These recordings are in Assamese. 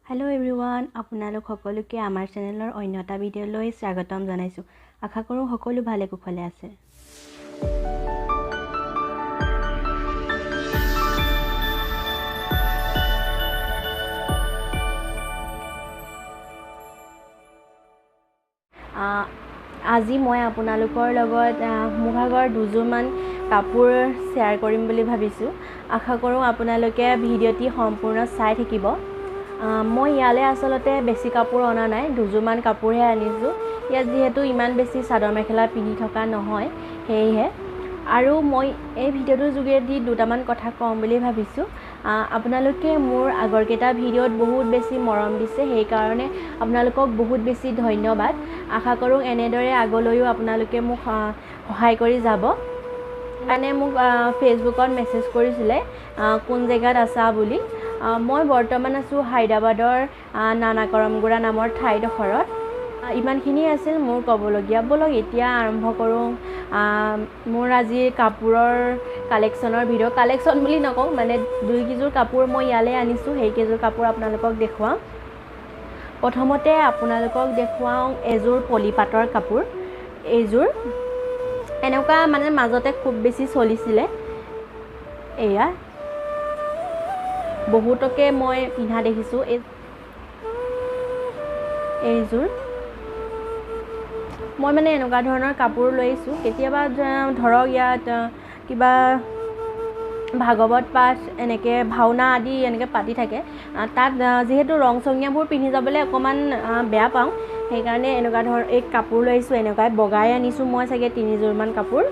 हेलो एवरीवन আপোনালোক সকলোকে আমাৰ চেনেলৰ অন্য এটা ভিডিঅ'লৈ স্বাগতম জনাইছো আশা কৰোঁ সকলো ভালে কুশলে আছে আজি মই আপোনালোকৰ লগত মুখাগৰ দুজোৰমান কাপোৰ শেয়াৰ কৰিম বুলি ভাবিছো আশা কৰোঁ আপোনালোকে ভিডিঅ'টি সম্পূৰ্ণ চাই থাকিব মই ইয়ালে আসলতে বেছি কাপোৰ অনা নাই দুজোৰমান কাপোৰহে আনিছো ইয়াত যেহেতু ইমান বেছি চাদৰ মেখেলা পিন্ধি থকা নহয় হেইহে আৰু মই এই ভিডিঅ'টোৰ যোগেদি দুটামান কথা কম বুলি ভাবিছো আপোনালোকে মোৰ আগৰ কেটা ভিডিঅ'ত বহুত বেছি মৰম দিছে সেই কাৰণে আপোনালোকক বহুত বেছি ধন্যবাদ আশা কৰোঁ এনেদৰে আগলৈও আপোনালোকে মোক সহায় কৰি যাব মানে মোক ফেচবুকত মেছেজ কৰিছিলে কোন জেগাত আছা বুলি মই বৰ্তমান আছো হায়দৰাবাদৰ নানাকৰমগুৰা নামৰ ঠাইডোখৰত ইমানখিনি আছিল মোৰ কবলগীয়া বলক এতিয়া আৰম্ভ কৰোঁ মোৰ আজি কাপোৰৰ কালেকচনৰ ভিডিঅ কালেকচন বুলি নকওঁ মানে দুই কিজোৰ কাপোৰ মই ইয়ালে আনিছো সেই কিজোৰ কাপোৰ আপোনালোকক দেখুৱাম প্ৰথমতে আপোনালোকক দেখুৱাও এজোৰ পলিপাটৰ কাপোৰ এইজোৰ এনেকুৱা মানে মাজতে খুব বেছি চলিছিলে এয়া বহুতকে মই পিন্ধা দেখিছো এইজোৰ মই মানে এনেকুৱা ধৰণৰ কাপোৰ লৈছো কেতিয়াবা ধৰক ইয়াত কিবা ভাগৱত পাঠ এনেকে ভাওনা আদি এনেকে পাতি থাকে তাত যেহেতু ৰং সংজ্ঞাবোৰ পিন্ধি যাবলৈ অকমান বেয়া পাওঁ সেই কাৰণে এনেকুৱা ধৰণৰ এক কাপোৰ লৈছো এনেকুৱাই বগাই আনিছো মই চাগে তিনিজোৰমান কাপোৰ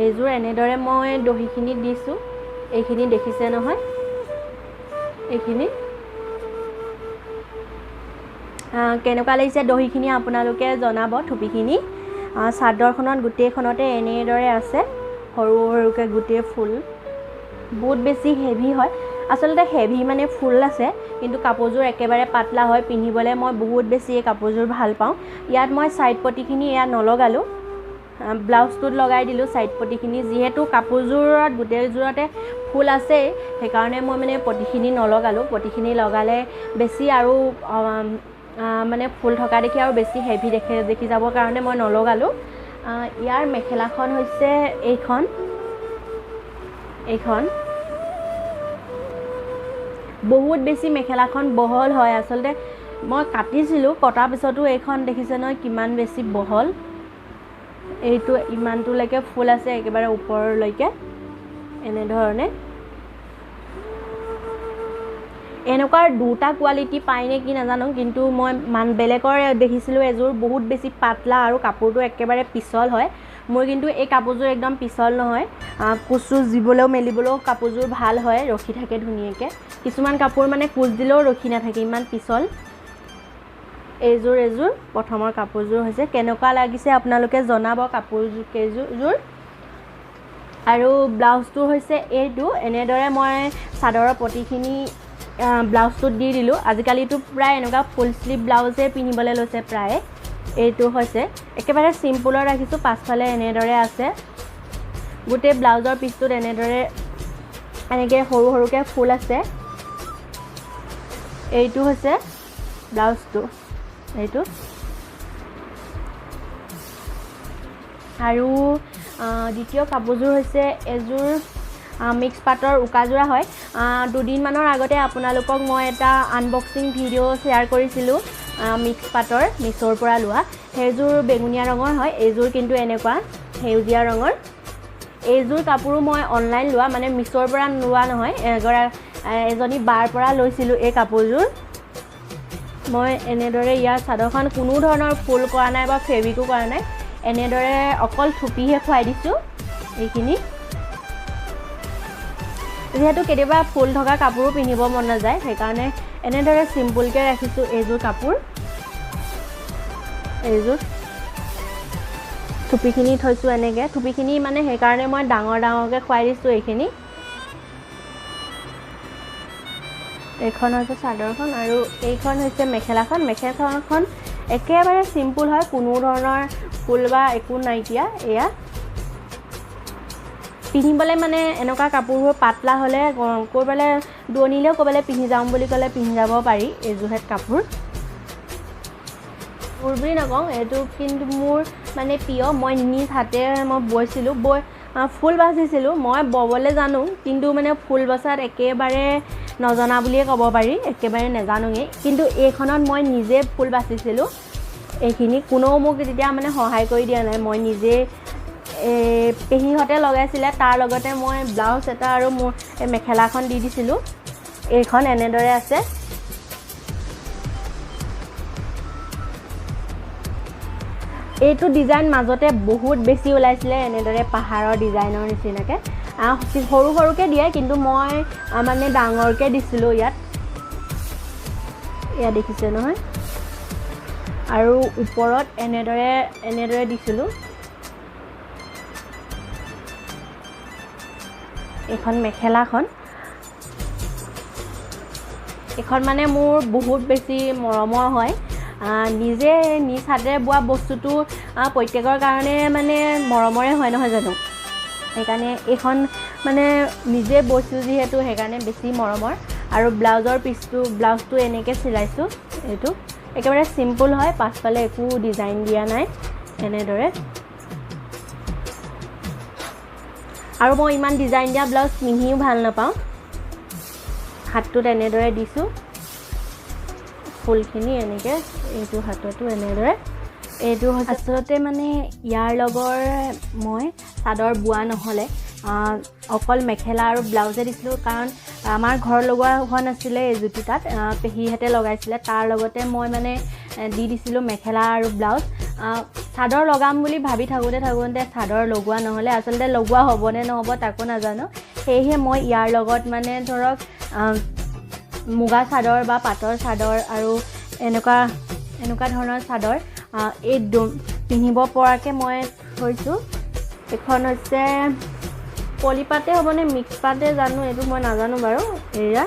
এইজোৰ এনেদৰে মই দহিখিনি দিছো এইখিনি দেখিছে নহয় এইখিনি কেনেকুৱা লাগিছে দহিখিনি আপোনালোকে জনাব থুপিখিনি চাদৰখনত গুটেইখনতে এনেদৰে আছে সৰু সৰুকে গুটে ফুল বহুত বেছি হেভি হয় আসলতে হেভি মানে ফুল আছে কিন্তু কাপোৰজোৰ একেবাৰে পাতলা হয় পিন্ধিবলৈ মই বহুত বেছি এই কাপোৰজোৰ ভাল পাওঁ ইয়াত মই সাইড পটিখিনি ইয়া নলগালো ব্লাউজটোত লগাই দিলো সাইড পটিখিনি যেহেতু কাপোৰজোৰত গুটেইজোৰতে ফুল আছে সেই কাৰণে মই মানে পটিখিনি নলগালো পটিখিনি লগালে বেছি আৰু মানে ফুল থকা দেখি আৰু বেছি হেভি দেখি যাবৰ কাৰণে মই নলগালো ইয়াৰ মেখেলাখন হৈছে এইখন বহুত বেছি মেখেলাখন বহল হয় আসলতে মই কাটিছিলো কটাৰ পিছতো এইখন দেখিছে নহয় কিমান বেছি বহল এইটো ইমানটো লৈকে ফুল আছে একেবাৰে ওপৰলৈকে এনে ধৰণে এনেকুৱা দুটা কোৱালিটি পাইনে কি নাজানো কিন্তু মই মান বেলেগৰ দেখিছিলো এজোৰ বহুত বেছি পাতলা আৰু কাপোৰটো একেবাৰে পিছল হয় মই কিন্তু এই কাপোৰজোৰ একদম পিছল নহয় কুচু জিবলেও মেলিবলেও কাপোৰজোৰ ভাল হয় ৰখি থাকে ধুনিয়াকে কিছুমান কাপোৰ মানে কুচ দিলেও ৰখি নাথাকে ইমান পিছল এইজোৰ প্ৰথমৰ কাপোৰজোৰ হৈছে কেনেকুৱা লাগিছে আপোনালোকে জনাব কাপোৰজোৰ কেজোৰ আৰু ব্লাউজটো হৈছে এইটো এনেদৰে মই চাদৰৰ পটিখিনি ব্লাউজটোত দি দিলো আজিকালিটো প্ৰায় এনেকুৱা ফুল স্লিভ ব্লাউজে পিন্ধিবলৈ লৈছে প্ৰায় এইটো হৈছে একেবাৰে সিম্পলৰ ৰাখিছো পাছফালে এনেদৰে আছে গোটে ব্লাউজৰ পিছটোত এনেদৰে এনেকে সৰু সৰুকে ফুল আছে এইটো হৈছে ব্লাউজটো এইটো আৰু দ্বিতীয় কাপোৰজোৰ হৈছে এজোৰ মিক্স পাটৰ উকাজোৰা হয় দুদিন মানৰ আগতে আপোনালোকক মই এটা আনবক্সিং ভিডিঅ' শেয়াৰ কৰিছিলো মিক্স পাটৰ মিছৰ পৰা লোৱা সেইজোৰ বেগুনিয়া ৰঙৰ হয় এইজোৰ কিন্তু এনেকুৱা সেউজীয়া ৰঙৰ এইজোৰ কাপোৰো মই অনলাইন লোৱা মানে মিছৰ পৰা লোৱা নহয় এজনী বাৰ পৰা লৈছিলো এই কাপোৰজোৰ মই এনেদৰে ইয়াৰ চাদৰখন কোনো ধৰণৰ ফুল কৰা নাই বা ফেব্ৰিকো কৰা নাই এনেদৰে অকল থুপিহে খুৱাই দিছো এইখিনি যেহেতু কেতিয়াবা ফুল থকা কাপোৰো পিন্ধিব মন নাযায় সেই কাৰণে এনেদৰে সিম্পলকে ৰাখিছো এইজোৰ কাপোৰ এইজোৰ থুপিখিনি থৈছো এনেকে থুপিখিনি মানে সেই কাৰণে মই ডাঙৰকে খুৱাই দিছো এইখিনি এইখন হৈছে চাদৰখন আৰু এইখন হৈছে মেখেলাখন একেবাৰে সিম্পল হয় কোনো ধৰণৰ ফুল বা একো নাইকিয়া এয়া পিন্ধিবলৈ মানে এনেকুৱা কাপোৰবোৰ পাতলা হ'লে ক'ৰবালৈ দূৰণিলৈও ক'ৰবালৈ পিন্ধি যাওঁ বুলি ক'লে পিন্ধি যাব পাৰি এইযোৰহেত কাপোৰ বুলি নকওঁ এইটো কিন্তু মোৰ মানে প্ৰিয় মই নিজ হাতে মই বৈছিলোঁ ফুল বাচিছিলোঁ মই ববলৈ জানো কিন্তু মানে ফুল বচাত একেবাৰে নজনা বুলিয়ে ক'ব পাৰি একেবাৰে নাজানোৱেই কিন্তু এইখনত মই নিজে ফুল বাচিছিলোঁ এইখিনি কোনেও মোক তেতিয়া মানে সহায় কৰি দিয়া নাই মই নিজে পেহীহঁতে লগাইছিলে তাৰ লগতে মই ব্লাউজ এটা আৰু মোৰ মেখেলাখন দি দিছিলোঁ এইখন এনেদৰে আছে এইটো ডিজাইন মাজতে বহুত বেছি ওলাইছিলে এনেদৰে পাহাৰৰ ডিজাইনৰ নিচিনাকৈ সৰু সৰুকৈ দিয়ে কিন্তু মই মানে ডাঙৰকৈ দিছিলোঁ ইয়াত দেখিছে নহয় আৰু ওপৰত এনেদৰে দিছিলোঁ এইখন মেখেলাখন এইখন মানে মোৰ বহুত বেছি মৰমৰ হয় নিজে নিজ হাতে বোৱা বস্তুটো প্ৰত্যেকৰ কাৰণে মানে মৰমৰে হয় নহয় জানো সেইকাৰণে এইখন মানে নিজে বৈছোঁ যিহেতু সেইকাৰণে বেছি মৰমৰ আৰু ব্লাউজটো এনেকৈ চিলাইছোঁ এইটো একেবাৰে চিম্পুল হয় পাছফালে একো ডিজাইন দিয়া নাই এনেদৰে আৰু মই ইমান ডিজাইন দিয়া ব্লাউজ পিন্ধিও ভাল নাপাওঁ হাতটোত এনেদৰে দিছোঁ ফুলখিনি এনেকৈ এইটো হাততো এনেদৰে এইটো আচলতে মানে ইয়াৰ লগৰ মই চাদৰ বোৱা নহ'লে অকল মেখেলা আৰু ব্লাউজে দিছিলোঁ কাৰণ আমাৰ ঘৰ লগোৱা হোৱা নাছিলে এই জুতি তাত পেহীহঁতে লগাইছিলে তাৰ লগতে মই মানে দি দিছিলোঁ মেখেলা আৰু ব্লাউজ চাদৰ লগাম বুলি ভাবি থাকোঁতে চাদৰ লগোৱা নহ'লে আচলতে লগোৱা হ'বনে নহ'ব তাকো নাজানো সেয়েহে মই ইয়াৰ লগত মানে ধৰক মুগা চাদৰ বা পাটৰ চাদৰ আৰু এনেকুৱা ধৰণৰ চাদৰ এই পিন্ধিব পৰাকৈ মই থৈছোঁ এইখন হৈছে পলিপাতে হ'বনে মিক্স পাতে জানো এইটো মই নাজানো বাৰু এয়া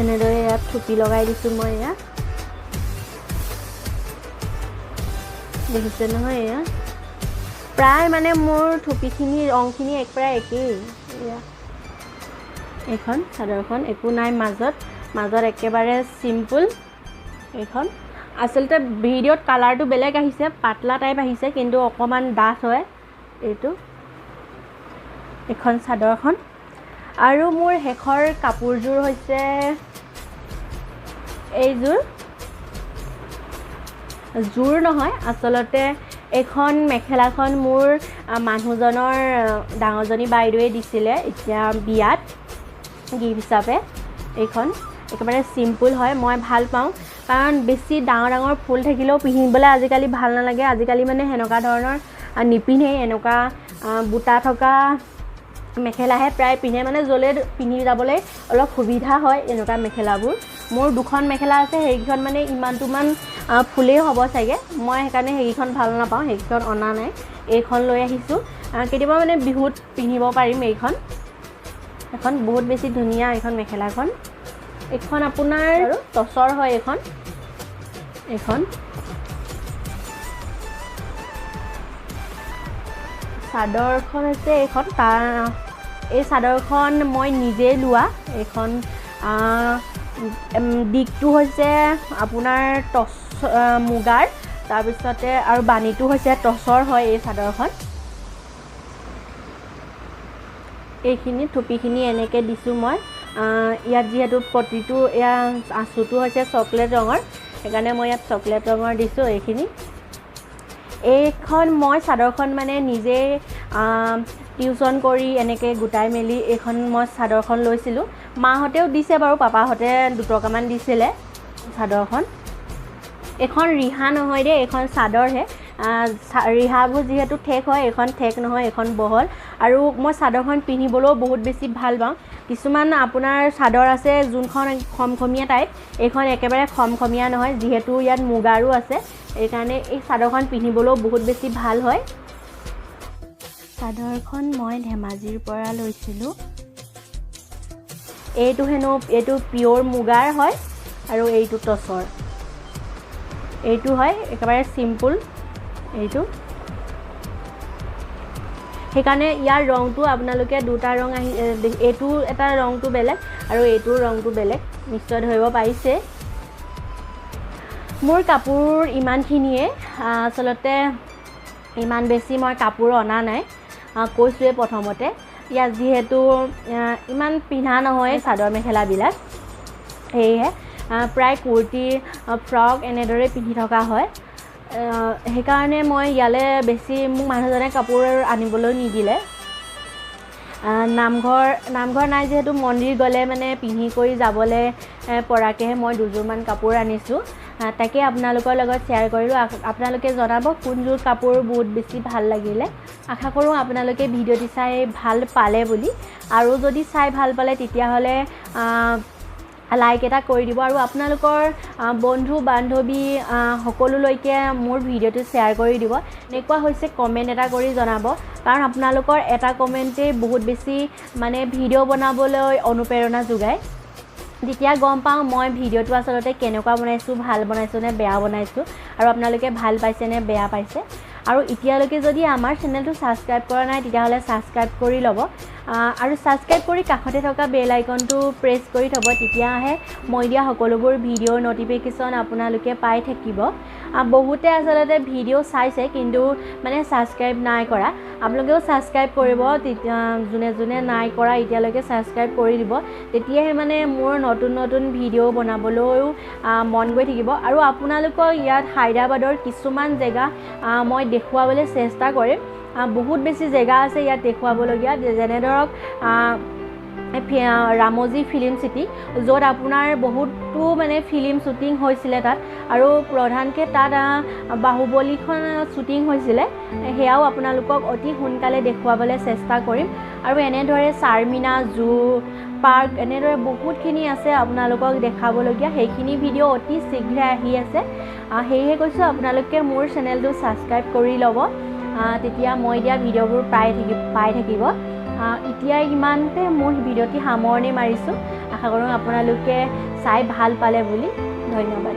এনেদৰে ইয়াত থুপি লগাই দিছোঁ মই এয়া দেখিছে নহয় এয়া প্ৰায় মানে মোৰ থুপিখিনি ৰংখিনি প্ৰায় একেই এয়া এইখন চাদৰখন একো নাই মাজত একেবাৰে চিম্পুল এইখন আচলতে ভিডিঅ'ত কালাৰটো বেলেগ আহিছে পাতলা টাইপ আহিছে কিন্তু অকণমান ডাঠ হয় এইখন চাদৰখন আৰু মোৰ শেষৰ কাপোৰযোৰ হৈছে এইযোৰ নহয় আচলতে এইখন মেখেলাখন মোৰ মানুহজনৰ ডাঙৰজনী বাইদেৱে দিছিলে এতিয়া বিয়াত গিফ্ট হিচাপে এইখন একেবাৰে চিম্পুল হয় মই ভাল পাওঁ কাৰণ বেছি ডাঙৰ ফুল থাকিলেও পিন্ধিবলৈ আজিকালি ভাল নালাগে আজিকালি মানে সেনেকুৱা ধৰণৰ নিপিন্ধে এনেকুৱা বুটা থকা মেখেলাহে প্ৰায় পিন্ধে মানে য'লে পিন্ধি যাবলৈ অলপ সুবিধা হয় এনেকুৱা মেখেলাবোৰ মোৰ দুখন মেখেলা আছে সেইকেইখন মানে ইমানটোমান ফুলেই হ'ব চাগে মই সেইকাৰণে সেইকেইখন ভাল নাপাওঁ সেইকেইখন অনা নাই এইখন লৈ আহিছোঁ কেতিয়াবা মানে বিহুত পিন্ধিব পাৰিম এইখন বহুত বেছি ধুনীয়া এইখন মেখেলাখন এইখন আপোনাৰ টচৰ হয় এইখন চাদৰখন হৈছে এইখন এই চাদৰখন মই নিজে লোৱা এইখন দিগটো হৈছে আপোনাৰ টচ মুগাৰ তাৰপিছতে আৰু বাণীটো হৈছে টচৰ হয় এই চাদৰখন এইখিনি থুপিখিনি এনেকৈ দিছোঁ মই ইয়াত যিহেতু প্ৰতিটো আঁচুটো হৈছে চকলেট ৰঙৰ সেইকাৰণে মই ইয়াত চকলেট ৰঙৰ দিছোঁ এইখন মই চাদৰখন মানে নিজে টিউশ্যন কৰি এনেকৈ গোটাই মেলি এইখন মই চাদৰখন লৈছিলোঁ মাহঁতেও দিছে বাৰু পাপাহঁতে 2 টকামান দিছিলে চাদৰখন এইখন ৰিহা নহয় দেই এইখন চাদৰহে ৰিহাবোৰ যিহেতু ঠেক হয় এইখন ঠেক নহয় এইখন বহল আৰু মই চাদৰখন পিন্ধিবলৈও বহুত বেছি ভাল পাওঁ কিছুমান আপোনাৰ চাদৰ আছে যোনখন খমখমীয়া টাইপ এইখন একেবাৰে খমখমীয়া নহয় যিহেতু ইয়াত মুগাৰো আছে এইকাৰণে এই চাদৰখন পিন্ধিবলৈও বহুত বেছি ভাল হয় চাদৰখন মই ধেমাজিৰ পৰা লৈছিলোঁ এইটো পিয়'ৰ মুগাৰ হয় আৰু এইটো টচৰ এইটো হয় একেবাৰে চিম্পুল সেইকাৰণে ইয়াৰ ৰংটো আপোনালোকে দুটা ৰং আহি এইটো এটা ৰংটো বেলেগ আৰু এইটোৰ ৰংটো বেলেগ নিশ্চয় ধৰিব পাৰিছে মোৰ কাপোৰ ইমানখিনিয়ে আচলতে ইমান বেছি মই কাপোৰ অনা নাই কৈছোৱে প্ৰথমতে ইয়াত যিহেতু ইমান পিন্ধা নহয় চাদৰ মেখেলাবিলাক সেয়েহে প্ৰায় কুৰ্তি ফ্ৰক এনেদৰে পিন্ধি থকা হয় সেইকাৰণে মই ইয়ালৈ বেছি মোক মানুহজনে কাপোৰ আনিবলৈ নিদিলে নামঘৰ নাই যিহেতু মন্দিৰ গ'লে মানে পিন্ধি কৰি যাবলৈ পৰাকৈহে মই দুযোৰমান কাপোৰ আনিছোঁ তাকে আপোনালোকৰ লগত শ্বেয়াৰ কৰিলোঁ আপোনালোকে জনাব কোনযোৰ কাপোৰ বহুত বেছি ভাল লাগিলে আশা কৰোঁ আপোনালোকে ভিডিঅ'টি চাই ভাল পালে বুলি আৰু যদি চাই ভাল পালে তেতিয়াহ'লে লাইক এটা কৰি দিব আৰু আপোনালোকৰ বন্ধু বান্ধৱী সকলোলৈকে মোৰ ভিডিঅ'টো শ্বেয়াৰ কৰি দিব এনেকুৱা হৈছে কমেণ্ট এটা কৰি জনাব কাৰণ আপোনালোকৰ এটা কমেণ্টেই বহুত বেছি মানে ভিডিঅ' বনাবলৈ অনুপ্ৰেৰণা যোগায় তেতিয়া গম পাওঁ মই ভিডিঅ'টো আচলতে কেনেকুৱা বনাইছোঁ ভাল বনাইছোঁ নে বেয়া বনাইছোঁ আৰু আপোনালোকে ভাল পাইছে নে বেয়া পাইছে আৰু এতিয়ালৈকে যদি আমাৰ চেনেলটো ছাবস্ক্ৰাইব কৰা নাই তেতিয়াহ'লে ছাবস্ক্ৰাইব কৰি ল'ব আৰু ছাবস্ক্ৰাইব কৰি কাষতে থকা বেল আইকনটো প্ৰেছ কৰি থ'ব তেতিয়াহে মই দিয়া সকলোবোৰ ভিডিঅ'ৰ নটিফিকেশ্যন আপোনালোকে পাই থাকিব বহুতে আচলতে ভিডিঅ' চাইছে কিন্তু মানে ছাবস্ক্ৰাইব নাই কৰা আপোনালোকেও ছাবস্ক্ৰাইব কৰিব যোনে নাই কৰা এতিয়ালৈকে ছাবস্ক্ৰাইব কৰি দিব তেতিয়াহে মানে মোৰ নতুন ভিডিঅ' বনাবলৈও মন গৈ থাকিব আৰু আপোনালোকক ইয়াত হায়দৰাবাদৰ কিছুমান জেগা মই দেখুৱাবলৈ চেষ্টা কৰিম বহুত বেছি জেগা আছে ইয়াত দেখুৱাবলগীয়া যেনে ধৰক ৰামজি ফিল্ম চিটি য'ত আপোনাৰ বহুতো মানে ফিল্ম শ্বুটিং হৈছিলে তাত আৰু প্ৰধানকৈ তাত বাহুবলীখন শ্বুটিং হৈছিলে সেয়াও আপোনালোকক অতি সোনকালে দেখুৱাবলৈ চেষ্টা কৰিম আৰু এনেদৰে চাৰমিনা জু পাৰ্ক এনেদৰে বহুতখিনি আছে আপোনালোকক দেখাবলগীয়া সেইখিনি ভিডিঅ' অতি শীঘ্ৰে আহি আছে সেয়েহে কৈছোঁ আপোনালোকে মোৰ চেনেলটো ছাবস্ক্ৰাইব কৰি ল'ব তেতিয়া মই দিয়া ভিডিঅ'বোৰ পাই থাকিব এতিয়া ইমানতে মোৰ ভিডিঅ'টি সামৰণি মাৰিছোঁ আশা কৰোঁ আপোনালোকে চাই ভাল পালে বুলি ধন্যবাদ